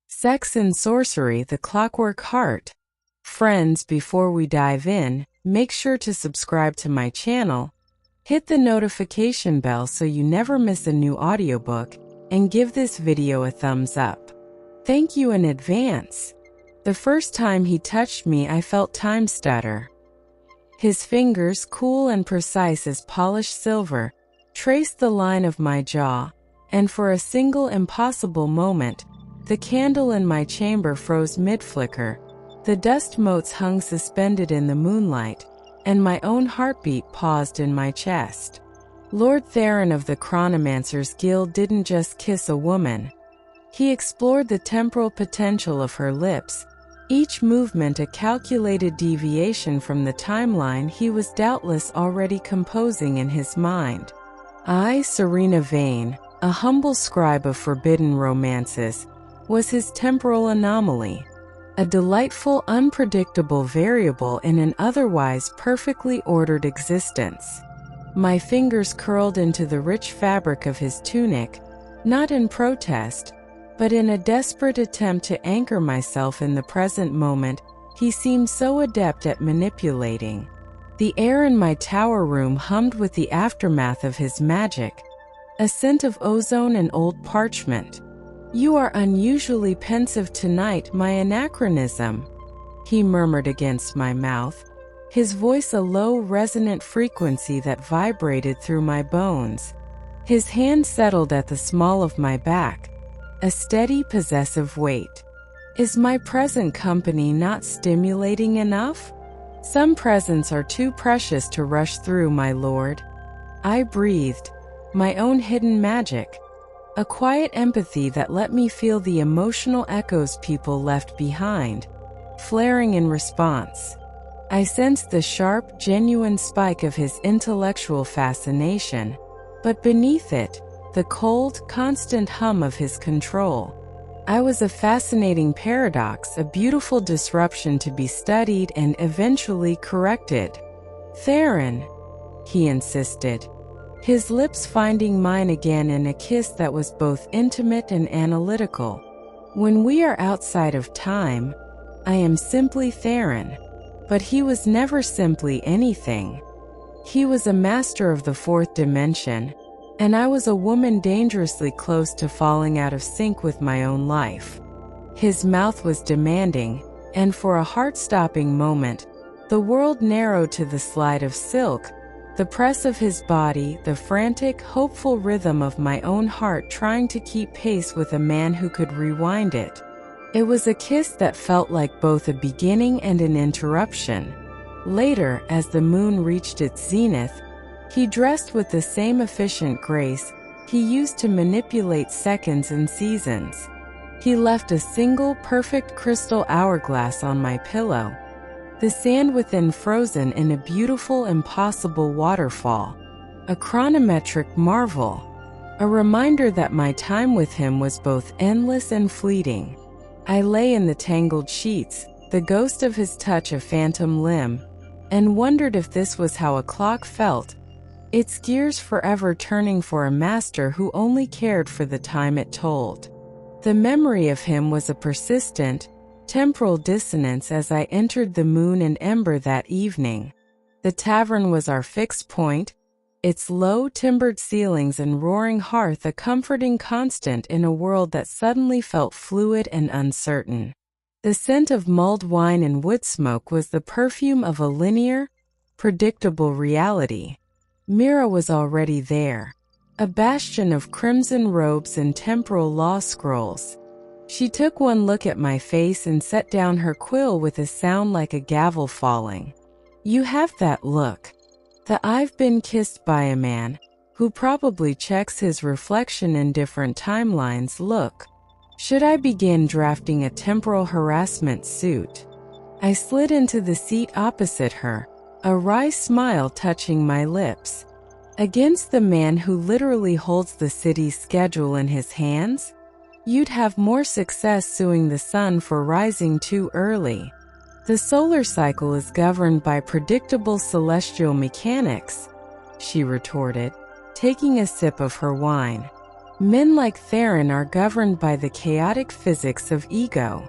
Sex and Sorcery, The Clockwork Heart. Friends, before we dive in, make sure to subscribe to my channel, hit the notification bell so you never miss a new audiobook, and give this video a thumbs up. Thank you in advance. The first time he touched me, I felt time stutter. His fingers, cool and precise as polished silver, traced the line of my jaw, and for a single impossible moment, the candle in my chamber froze mid-flicker. The dust motes hung suspended in the moonlight, and my own heartbeat paused in my chest. Lord Theron of the Chronomancer's Guild didn't just kiss a woman. He explored the temporal potential of her lips, each movement a calculated deviation from the timeline he was doubtless already composing in his mind. I, Serena Vane, a humble scribe of forbidden romances, was his temporal anomaly, a delightful, unpredictable variable in an otherwise perfectly ordered existence. My fingers curled into the rich fabric of his tunic, not in protest, but in a desperate attempt to anchor myself in the present moment. He seemed so adept at manipulating. The air in my tower room hummed with the aftermath of his magic, a scent of ozone and old parchment. "You are unusually pensive tonight, my anachronism," he murmured against my mouth, his voice a low, resonant frequency that vibrated through my bones. His hand settled at the small of my back, a steady, possessive weight. "Is my present company not stimulating enough? Some presents are too precious to rush through, my lord." I breathed, my own hidden magic, a quiet empathy that let me feel the emotional echoes people left behind, flaring in response. I sensed the sharp, genuine spike of his intellectual fascination, but beneath it, the cold, constant hum of his control. I was a fascinating paradox, a beautiful disruption to be studied and eventually corrected. "Theron," he insisted, his lips finding mine again in a kiss that was both intimate and analytical. "When we are outside of time, I am simply Theron." But he was never simply anything. He was a master of the fourth dimension, and I was a woman dangerously close to falling out of sync with my own life. His mouth was demanding, and for a heart-stopping moment, the world narrowed to the slide of silk, the press of his body, the frantic, hopeful rhythm of my own heart trying to keep pace with a man who could rewind it. It was a kiss that felt like both a beginning and an interruption. Later, as the moon reached its zenith, he dressed with the same efficient grace he used to manipulate seconds and seasons. He left a single, perfect crystal hourglass on my pillow, the sand within frozen in a beautiful, impossible waterfall, a chronometric marvel, a reminder that my time with him was both endless and fleeting. I lay in the tangled sheets, the ghost of his touch a phantom limb, and wondered if this was how a clock felt, its gears forever turning for a master who only cared for the time it told. The memory of him was a persistent, temporal dissonance as I entered the Moon and Ember that evening. The tavern was our fixed point, its low, timbered ceilings and roaring hearth a comforting constant in a world that suddenly felt fluid and uncertain. The scent of mulled wine and wood smoke was the perfume of a linear, predictable reality. Mira was already there, a bastion of crimson robes and temporal law scrolls. She took one look at my face and set down her quill with a sound like a gavel falling. "You have that look. The I've been kissed by a man who probably checks his reflection in different timelines look. Should I begin drafting a temporal harassment suit?" I slid into the seat opposite her, a wry smile touching my lips. "Against the man who literally holds the city's schedule in his hands? You'd have more success suing the sun for rising too early. The solar cycle is governed by predictable celestial mechanics," she retorted, taking a sip of her wine. Men like Theron are governed by the chaotic physics of ego.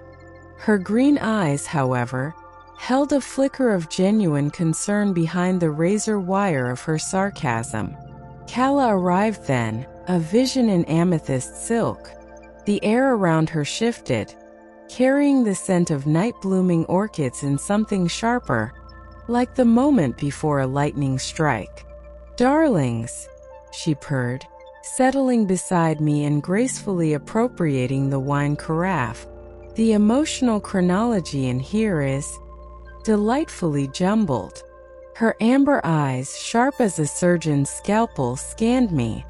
Her green eyes, however, held a flicker of genuine concern behind the razor wire of her sarcasm. Calla arrived then, a vision in amethyst silk. The air around her shifted, carrying the scent of night-blooming orchids and something sharper, like the moment before a lightning strike. "Darlings," she purred, settling beside me and gracefully appropriating the wine carafe. "The emotional chronology in here is delightfully jumbled." Her amber eyes, sharp as a surgeon's scalpel, scanned me.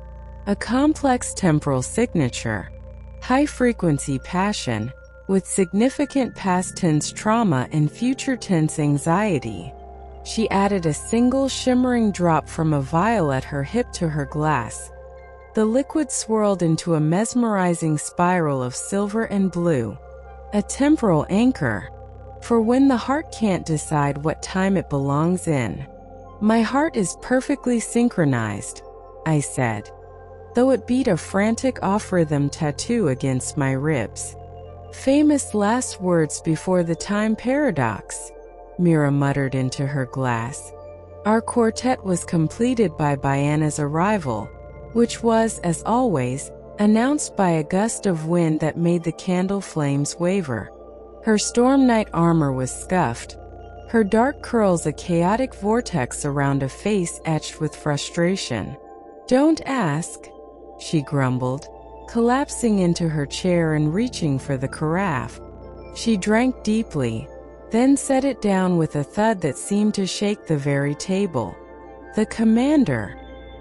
A complex temporal signature, high-frequency passion, with significant past tense trauma and future tense anxiety. She added a single shimmering drop from a vial at her hip to her glass. The liquid swirled into a mesmerizing spiral of silver and blue, a temporal anchor, for when the heart can't decide what time it belongs in. "My heart is perfectly synchronized," I said, though it beat a frantic off-rhythm tattoo against my ribs. "Famous last words before the time paradox," Mira muttered into her glass. Our quartet was completed by Bianna's arrival, which was, as always, announced by a gust of wind that made the candle flames waver. Her storm knight armor was scuffed, her dark curls a chaotic vortex around a face etched with frustration. "Don't ask," she grumbled, collapsing into her chair and reaching for the carafe. She drank deeply, then set it down with a thud that seemed to shake the very table. "The Commander,"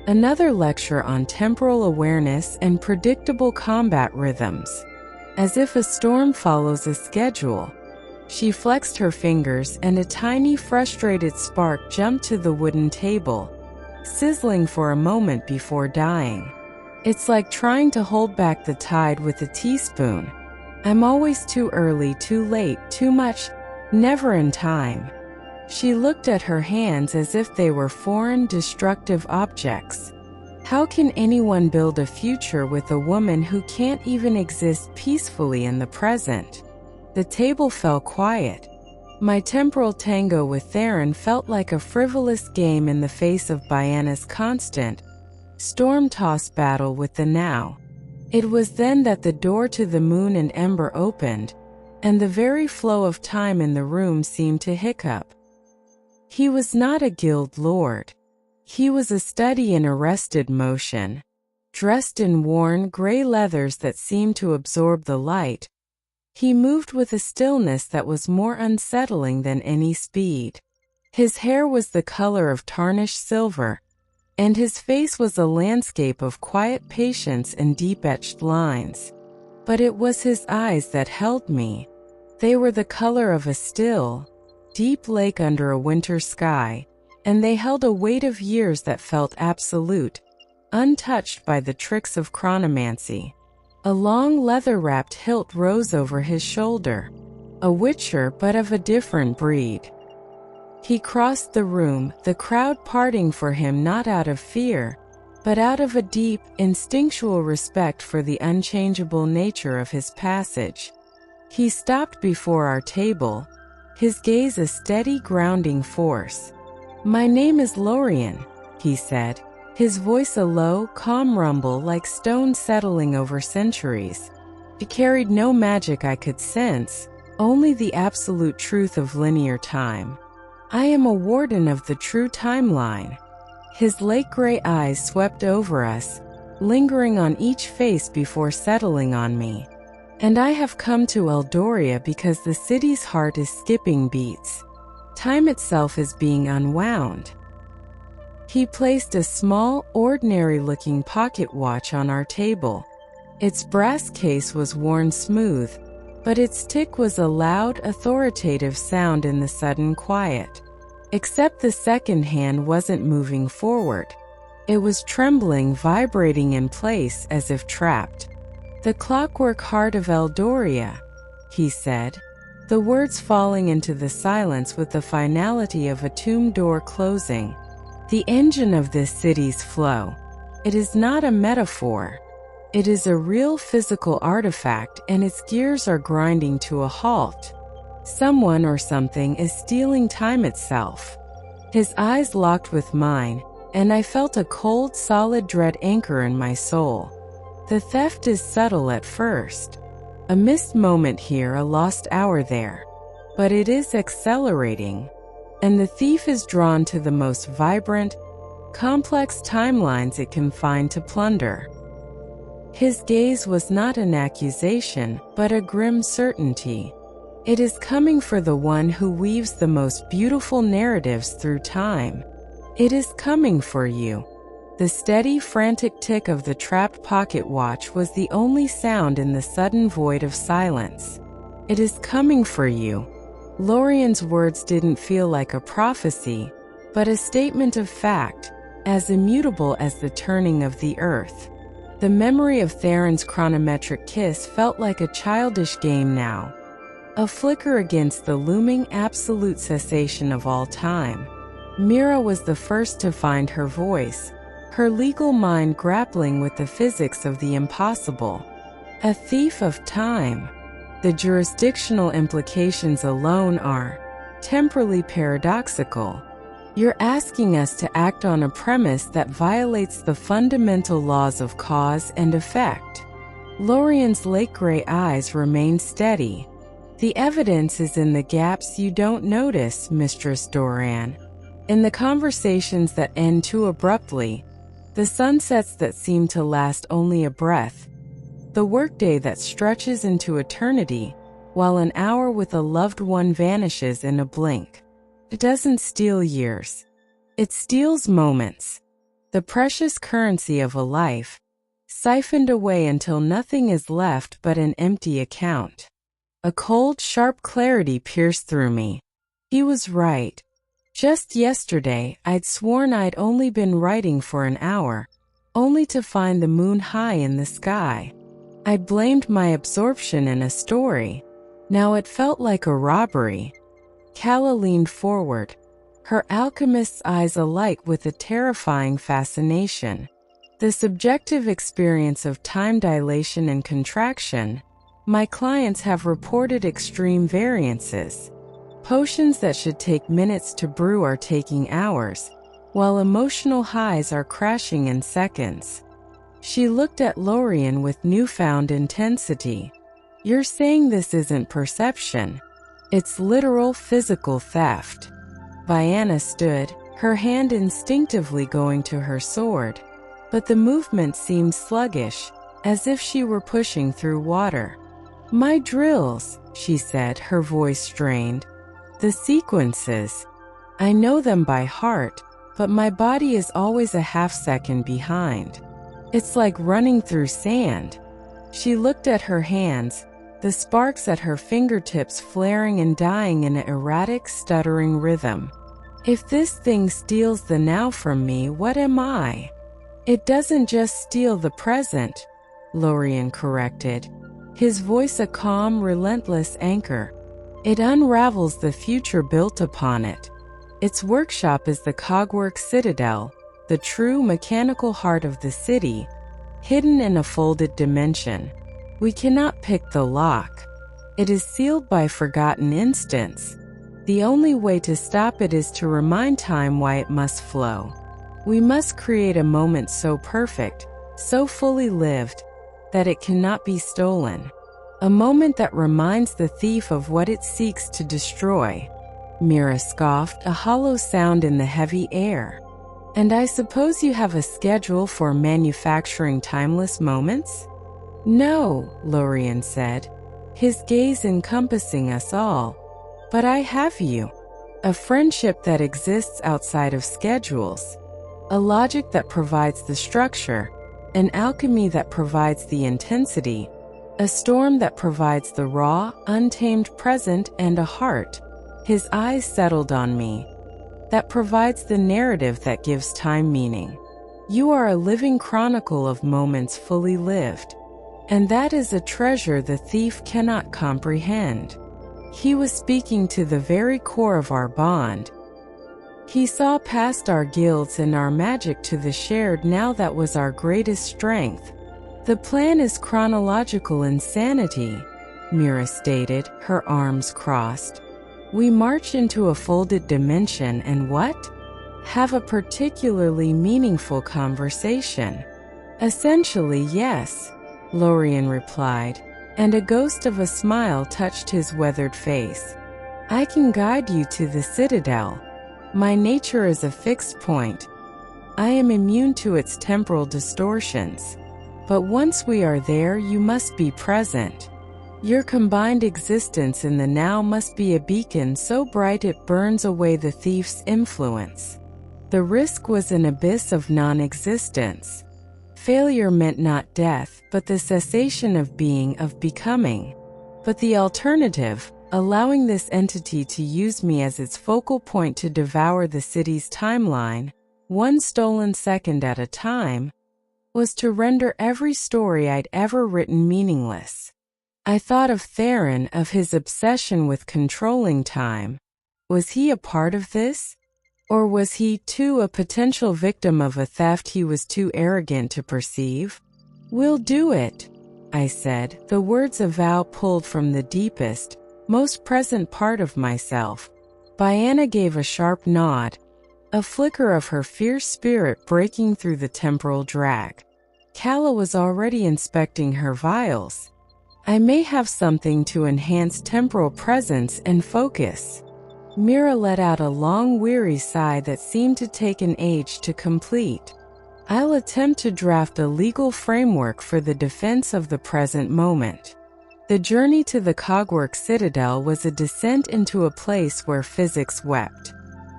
another lecture on temporal awareness and predictable combat rhythms. As if a storm follows a schedule. She flexed her fingers and a tiny frustrated spark jumped to the wooden table, sizzling for a moment before dying. "It's like trying to hold back the tide with a teaspoon. I'm always too early, too late, too much, never in time." She looked at her hands as if they were foreign, destructive objects. How can anyone build a future with a woman who can't even exist peacefully in the present? The table fell quiet. My temporal tango with Theron felt like a frivolous game in the face of Bianna's constant, storm-tossed battle with the now. It was then that the door to the moon and ember opened, and the very flow of time in the room seemed to hiccup. He was not a guild lord. He was a study in arrested motion, dressed in worn gray leathers that seemed to absorb the light. He moved with a stillness that was more unsettling than any speed. His hair was the color of tarnished silver, and his face was a landscape of quiet patience and deep-etched lines. But it was his eyes that held me. They were the color of a still, deep lake under a winter sky, and they held a weight of years that felt absolute, untouched by the tricks of chronomancy. A long leather-wrapped hilt rose over his shoulder, a witcher but of a different breed. He crossed the room, the crowd parting for him not out of fear, but out of a deep, instinctual respect for the unchangeable nature of his passage. He stopped before our table, his gaze a steady grounding force. "My name is Lorien," he said, his voice a low, calm rumble like stone settling over centuries. It carried no magic I could sense, only the absolute truth of linear time. "I am a warden of the true timeline." His lake gray eyes swept over us, lingering on each face before settling on me. "And I have come to Eldoria because the city's heart is skipping beats. Time itself is being unwound." He placed a small, ordinary-looking pocket watch on our table. Its brass case was worn smooth, but its tick was a loud, authoritative sound in the sudden quiet. Except the second hand wasn't moving forward. It was trembling, vibrating in place as if trapped. "The Clockwork Heart of Eldoria," he said, the words falling into the silence with the finality of a tomb door closing. "The engine of this city's flow. It is not a metaphor. It is a real physical artifact, and its gears are grinding to a halt. Someone or something is stealing time itself. His eyes locked with mine, and I felt a cold, solid dread anchor in my soul. The theft is subtle at first. A missed moment here, a lost hour there. But it is accelerating. And the thief is drawn to the most vibrant, complex timelines it can find to plunder. His gaze was not an accusation, but a grim certainty. It is coming for the one who weaves the most beautiful narratives through time. It is coming for you. The steady, frantic tick of the trapped pocket watch was the only sound in the sudden void of silence. It is coming for you. Lorian's words didn't feel like a prophecy, but a statement of fact, as immutable as the turning of the earth. The memory of Theron's chronometric kiss felt like a childish game now, a flicker against the looming absolute cessation of all time. Mira was the first to find her voice, her legal mind grappling with the physics of the impossible. A thief of time. The jurisdictional implications alone are temporally paradoxical. You're asking us to act on a premise that violates the fundamental laws of cause and effect. Lorian's lake-gray eyes remained steady. The evidence is in the gaps you don't notice, Mistress Doran. In the conversations that end too abruptly, the sunsets that seem to last only a breath, the workday that stretches into eternity, while an hour with a loved one vanishes in a blink. It doesn't steal years. It steals moments. The precious currency of a life, siphoned away until nothing is left but an empty account. A cold, sharp clarity pierced through me. He was right. Just yesterday, I'd sworn I'd only been writing for an hour, only to find the moon high in the sky. I blamed my absorption in a story. Now it felt like a robbery. Calla leaned forward, her alchemist's eyes alight with a terrifying fascination. The subjective experience of time dilation and contraction. My clients have reported extreme variances. Potions that should take minutes to brew are taking hours, while emotional highs are crashing in seconds. She looked at Lorian with newfound intensity. You're saying this isn't perception. It's literal physical theft. Vianna stood, her hand instinctively going to her sword, but the movement seemed sluggish, as if she were pushing through water. My drills, she said, her voice strained. The sequences. I know them by heart, but my body is always a half-second behind. It's like running through sand. She looked at her hands, the sparks at her fingertips flaring and dying in an erratic, stuttering rhythm. If this thing steals the now from me, what am I? It doesn't just steal the present, Lorian corrected, his voice a calm, relentless anchor. It unravels the future built upon it. Its workshop is the Cogwork Citadel, the true mechanical heart of the city, hidden in a folded dimension. We cannot pick the lock. It is sealed by forgotten instants. The only way to stop it is to remind time why it must flow. We must create a moment so perfect, so fully lived, that it cannot be stolen. A moment that reminds the thief of what it seeks to destroy. Mira scoffed, a hollow sound in the heavy air. And I suppose you have a schedule for manufacturing timeless moments? No, Lorian said, his gaze encompassing us all. But I have you. A friendship that exists outside of schedules. A logic that provides the structure. An alchemy that provides the intensity. A storm that provides the raw, untamed present, and a heart. His eyes settled on me. That provides the narrative that gives time meaning. You are a living chronicle of moments fully lived. And that is a treasure the thief cannot comprehend. He was speaking to the very core of our bond. He saw past our guilds and our magic to the shared now that was our greatest strength. The plan is chronological insanity, Mira stated, her arms crossed. We march into a folded dimension and what? Have a particularly meaningful conversation. Essentially, yes, Lorien replied, and a ghost of a smile touched his weathered face. I can guide you to the Citadel. My nature is a fixed point. I am immune to its temporal distortions. But once we are there, you must be present. Your combined existence in the now must be a beacon so bright it burns away the thief's influence. The risk was an abyss of non-existence. Failure meant not death, but the cessation of being, of becoming. But the alternative, allowing this entity to use me as its focal point to devour the city's timeline, one stolen second at a time, was to render every story I'd ever written meaningless. I thought of Theron, of his obsession with controlling time. Was he a part of this? Or was he, too, a potential victim of a theft he was too arrogant to perceive? We'll do it, I said, the words a vow pulled from the deepest, most present part of myself. Bianna gave a sharp nod, a flicker of her fierce spirit breaking through the temporal drag. Calla was already inspecting her vials. I may have something to enhance temporal presence and focus. Mira let out a long, weary sigh that seemed to take an age to complete. I'll attempt to draft a legal framework for the defense of the present moment. The journey to the Cogwork Citadel was a descent into a place where physics wept.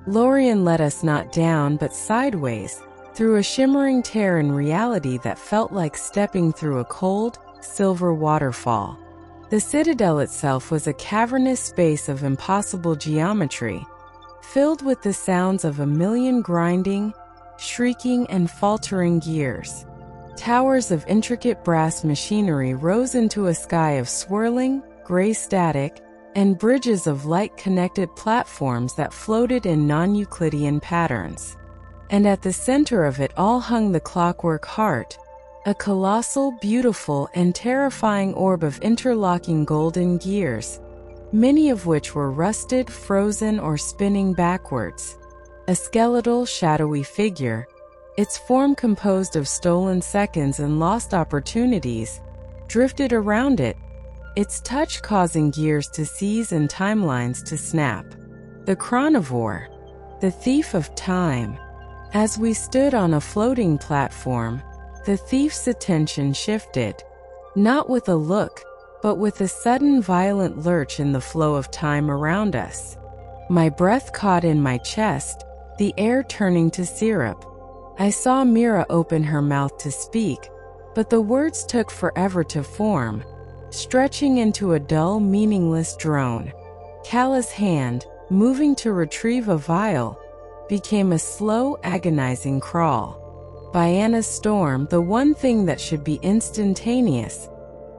Lorien led us not down but sideways, through a shimmering tear in reality that felt like stepping through a cold, silver waterfall. The Citadel itself was a cavernous space of impossible geometry, filled with the sounds of a million grinding, shrieking, and faltering gears. Towers of intricate brass machinery rose into a sky of swirling, gray static, and bridges of light-connected platforms that floated in non-Euclidean patterns. And at the center of it all hung the Clockwork Heart, a colossal, beautiful, and terrifying orb of interlocking golden gears, many of which were rusted, frozen, or spinning backwards. A skeletal, shadowy figure, its form composed of stolen seconds and lost opportunities, drifted around it, its touch causing gears to seize and timelines to snap. The chronivore, the thief of time. As we stood on a floating platform, the thief's attention shifted, not with a look, but with a sudden violent lurch in the flow of time around us. My breath caught in my chest, the air turning to syrup. I saw Mira open her mouth to speak, but the words took forever to form, stretching into a dull, meaningless drone. Calla's hand, moving to retrieve a vial, became a slow, agonizing crawl. Bianna's storm, the one thing that should be instantaneous,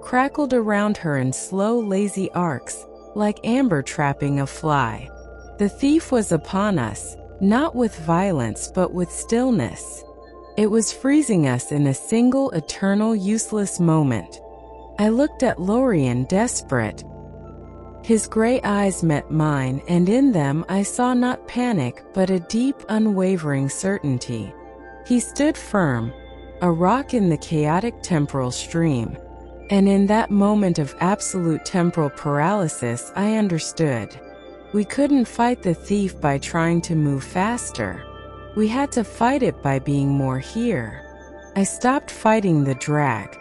crackled around her in slow, lazy arcs, like amber trapping a fly. The thief was upon us, not with violence but with stillness. It was freezing us in a single, eternal, useless moment. I looked at Lorien, desperate. His gray eyes met mine, and in them I saw not panic but a deep, unwavering certainty. He stood firm, a rock in the chaotic temporal stream. And in that moment of absolute temporal paralysis, I understood. We couldn't fight the thief by trying to move faster. We had to fight it by being more here. I stopped fighting the drag.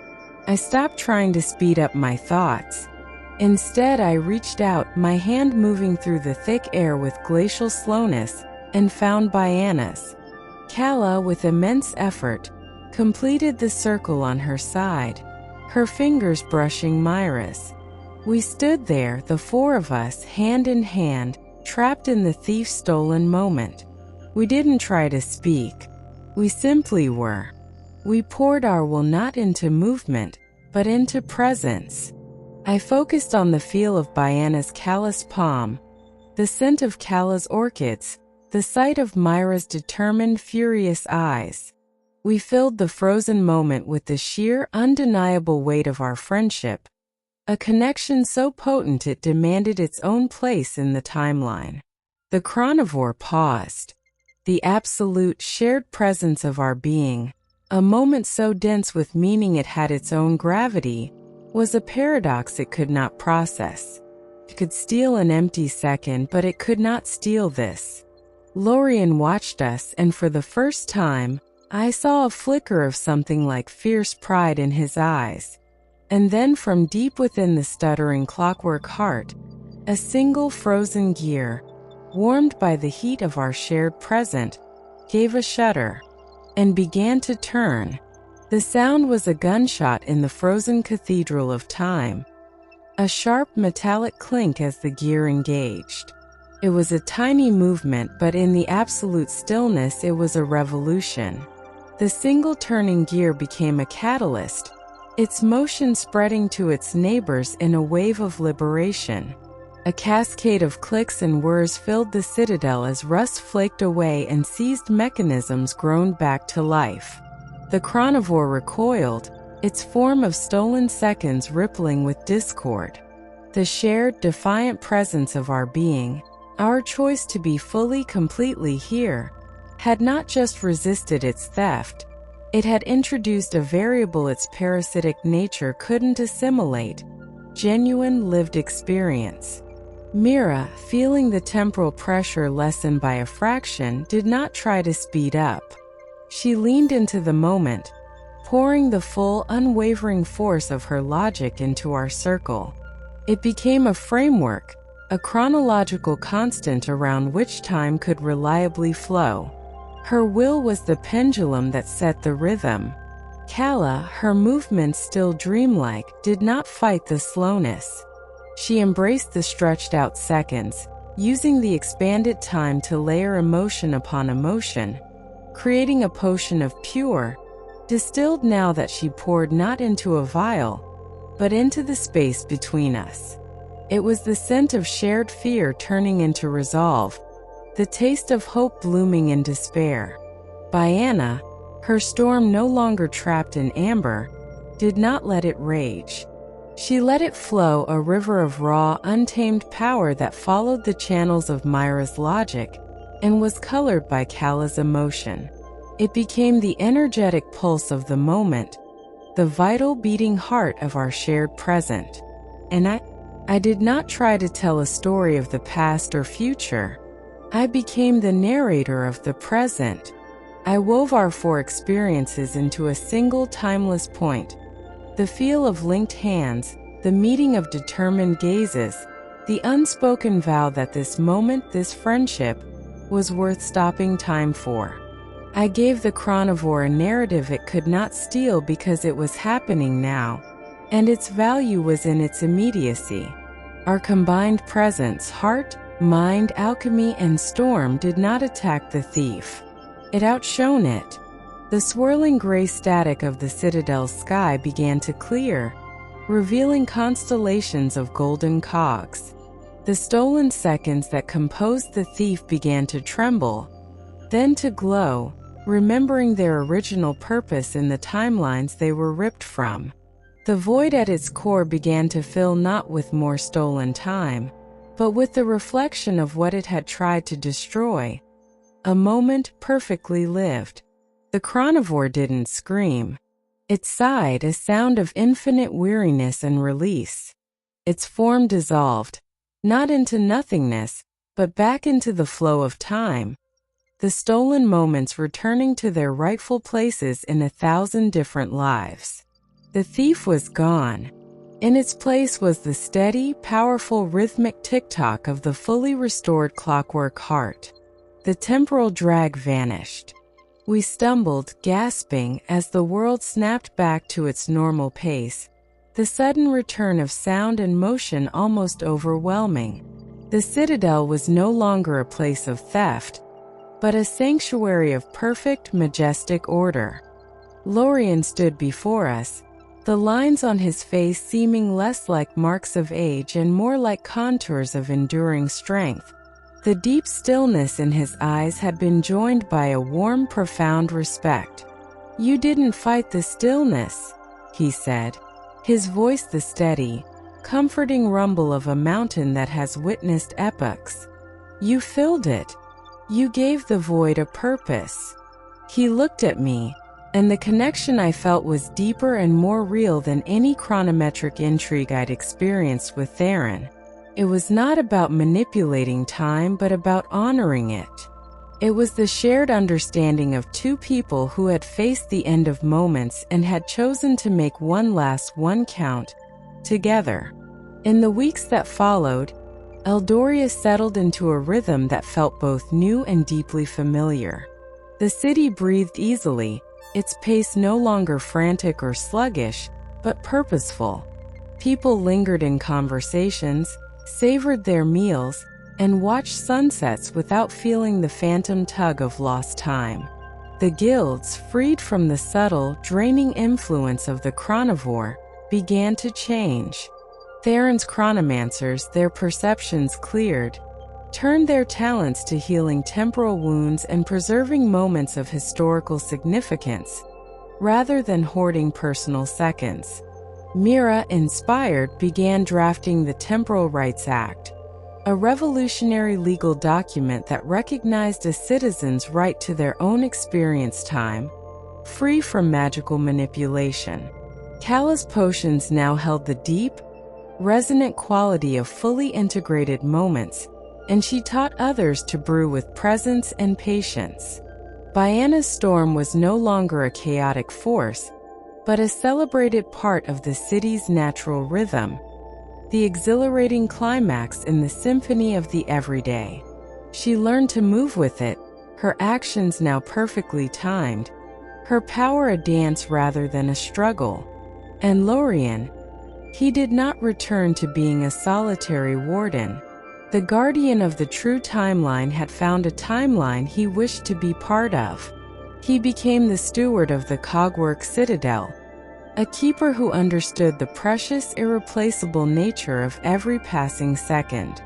I stopped trying to speed up my thoughts. Instead, I reached out, my hand moving through the thick air with glacial slowness, and found Bianna's. Calla, with immense effort, completed the circle on her side, her fingers brushing Myra's. We stood there, the four of us, hand in hand, trapped in the thief's stolen moment. We didn't try to speak. We simply were. We poured our will not into movement, but into presence. I focused on the feel of Bianna's calloused palm, the scent of Calla's orchids, the sight of Myra's determined, furious eyes. We filled the frozen moment with the sheer, undeniable weight of our friendship, a connection so potent it demanded its own place in the timeline. The chronivore paused. The absolute, shared presence of our being, a moment so dense with meaning it had its own gravity, was a paradox it could not process. It could steal an empty second, but it could not steal this. Lorien watched us, and for the first time, I saw a flicker of something like fierce pride in his eyes. And then from deep within the stuttering Clockwork Heart, a single frozen gear, warmed by the heat of our shared present, gave a shudder and began to turn. The sound was a gunshot in the frozen cathedral of time, a sharp metallic clink as the gear engaged. It was a tiny movement, but in the absolute stillness it was a revolution. The single turning gear became a catalyst, its motion spreading to its neighbors in a wave of liberation. A cascade of clicks and whirs filled the citadel as rust flaked away and seized mechanisms groaned back to life. The chronivore recoiled, its form of stolen seconds rippling with discord. The shared, defiant presence of our being, our choice to be fully, completely here, had not just resisted its theft, it had introduced a variable its parasitic nature couldn't assimilate: genuine lived experience. Mira, feeling the temporal pressure lessen by a fraction, did not try to speed up. She leaned into the moment, pouring the full, unwavering force of her logic into our circle. It became a framework, a chronological constant around which time could reliably flow. Her will was the pendulum that set the rhythm. Kala, her movements still dreamlike, did not fight the slowness. She embraced the stretched-out seconds, using the expanded time to layer emotion upon emotion, creating a potion of pure, distilled now that she poured not into a vial, but into the space between us. It was the scent of shared fear turning into resolve, the taste of hope blooming in despair. Byanna, her storm no longer trapped in amber, did not let it rage. She let it flow, a river of raw, untamed power that followed the channels of Myra's logic and was colored by Kala's emotion. It became the energetic pulse of the moment, the vital beating heart of our shared present. And I did not try to tell a story of the past or future. I became the narrator of the present. I wove our four experiences into a single timeless point. The feel of linked hands, the meeting of determined gazes, the unspoken vow that this moment, this friendship, was worth stopping time for. I gave the chronivore a narrative it could not steal because it was happening now, and its value was in its immediacy. Our combined presence, heart, mind, alchemy, and storm did not attack the thief. It outshone it. The swirling gray static of the citadel's sky began to clear, revealing constellations of golden cogs. The stolen seconds that composed the thief began to tremble, then to glow, remembering their original purpose in the timelines they were ripped from. The void at its core began to fill not with more stolen time, but with the reflection of what it had tried to destroy. A moment perfectly lived. The chronivore didn't scream. It sighed, a sound of infinite weariness and release. Its form dissolved, not into nothingness, but back into the flow of time, the stolen moments returning to their rightful places in 1,000 different lives. The thief was gone. In its place was the steady, powerful rhythmic tick-tock of the fully restored Clockwork Heart. The temporal drag vanished. We stumbled, gasping, as the world snapped back to its normal pace, the sudden return of sound and motion almost overwhelming. The citadel was no longer a place of theft, but a sanctuary of perfect, majestic order. Lorien stood before us, the lines on his face seeming less like marks of age and more like contours of enduring strength. The deep stillness in his eyes had been joined by a warm, profound respect. "You didn't fight the stillness," he said, his voice the steady, comforting rumble of a mountain that has witnessed epochs. "You filled it. You gave the void a purpose." He looked at me, and the connection I felt was deeper and more real than any chronometric intrigue I'd experienced with Theron. It was not about manipulating time, but about honoring it. It was the shared understanding of two people who had faced the end of moments and had chosen to make one last one count, together. In the weeks that followed, Eldoria settled into a rhythm that felt both new and deeply familiar. The city breathed easily, its pace no longer frantic or sluggish, but purposeful. People lingered in conversations, savored their meals, and watched sunsets without feeling the phantom tug of lost time. The guilds, freed from the subtle, draining influence of the chronivore, began to change. Theron's chronomancers, their perceptions cleared, turned their talents to healing temporal wounds and preserving moments of historical significance, rather than hoarding personal seconds. Mira, inspired, began drafting the Temporal Rights Act, a revolutionary legal document that recognized a citizen's right to their own experience time, free from magical manipulation. Kala's potions now held the deep, resonant quality of fully integrated moments, and she taught others to brew with presence and patience. Biana's storm was no longer a chaotic force, but a celebrated part of the city's natural rhythm, the exhilarating climax in the symphony of the everyday. She learned to move with it, her actions now perfectly timed, her power a dance rather than a struggle. And Lorien, he did not return to being a solitary warden. The guardian of the true timeline had found a timeline he wished to be part of. He became the steward of the Cogwork Citadel, a keeper who understood the precious, irreplaceable nature of every passing second.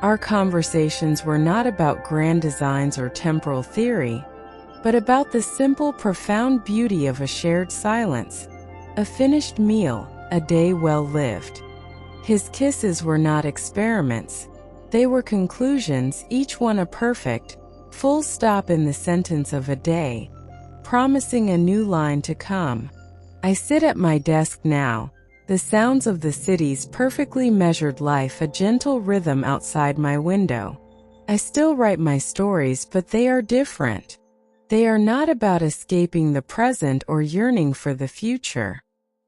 Our conversations were not about grand designs or temporal theory, but about the simple, profound beauty of a shared silence, a finished meal, a day well lived. His kisses were not experiments. They were conclusions, each one a perfect, full stop in the sentence of a day, promising a new line to come. I sit at my desk now, the sounds of the city's perfectly measured life a gentle rhythm outside my window. I still write my stories, but they are different. They are not about escaping the present or yearning for the future.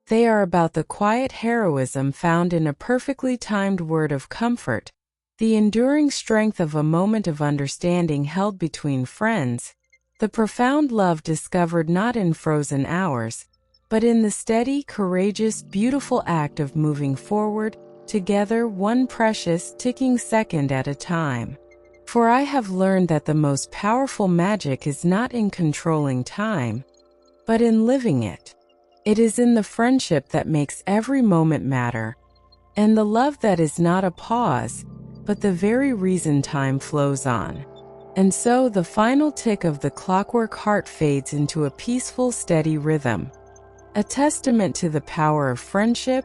They are about the quiet heroism found in a perfectly timed word of comfort, the enduring strength of a moment of understanding held between friends, the profound love discovered not in frozen hours, but in the steady, courageous, beautiful act of moving forward, together, one precious, ticking second at a time. For I have learned that the most powerful magic is not in controlling time, but in living it. It is in the friendship that makes every moment matter, and the love that is not a pause, but the very reason time flows on. And so the final tick of the Clockwork Heart fades into a peaceful, steady rhythm, a testament to the power of friendship,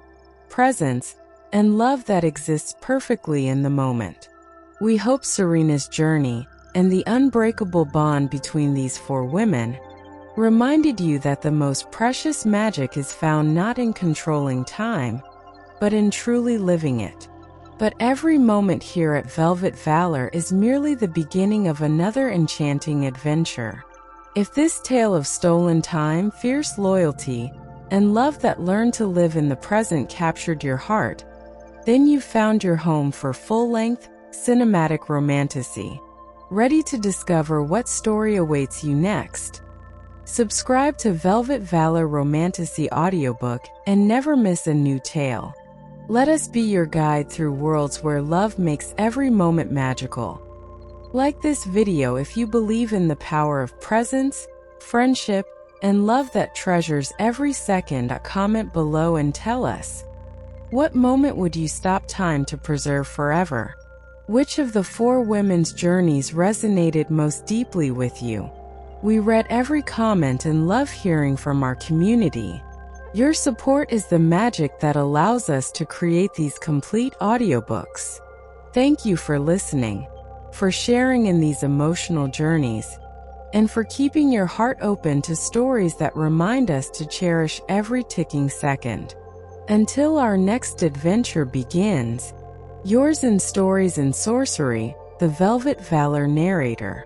presence, and love that exists perfectly in the moment. We hope Serena's journey, and the unbreakable bond between these four women, reminded you that the most precious magic is found not in controlling time, but in truly living it. But every moment here at Velvet Valor is merely the beginning of another enchanting adventure. If this tale of stolen time, fierce loyalty, and love that learned to live in the present captured your heart, then you've found your home for full-length, cinematic romantasy. Ready to discover what story awaits you next? Subscribe to Velvet Valor Romantasy Audiobook and never miss a new tale. Let us be your guide through worlds where love makes every moment magical. Like this video if you believe in the power of presence, friendship, and love that treasures every second. Comment below and tell us, what moment would you stop time to preserve forever? Which of the four women's journeys resonated most deeply with you? We read every comment and love hearing from our community. Your support is the magic that allows us to create these complete audiobooks. Thank you for listening, for sharing in these emotional journeys, and for keeping your heart open to stories that remind us to cherish every ticking second. Until our next adventure begins, yours in Stories and Sorcery, the Velvet Valor narrator.